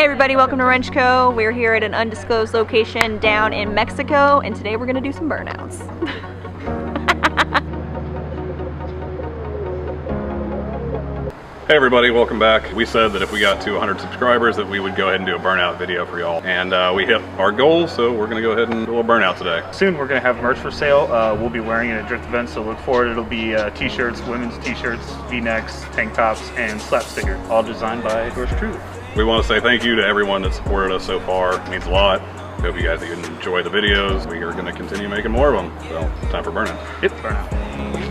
everybody, welcome to Wrench Co. We're here at an undisclosed location down in Mexico, and today we're going to do some burnouts. Hey everybody, welcome back. We said that if we got to 100 subscribers that we would go ahead and do a burnout video for y'all. And we hit our goal, so we're gonna go ahead and do a little burnout today. Soon we're gonna have merch for sale. We'll be wearing it at drift events, so look for it. It'll be t-shirts, women's t-shirts, v-necks, tank tops, and slap sticker, all designed by yours truly. We want to say thank you to everyone that supported us so far. It means a lot. Hope you guys enjoy the videos. We are gonna continue making more of them. So, time for burnout. Yep, burnout.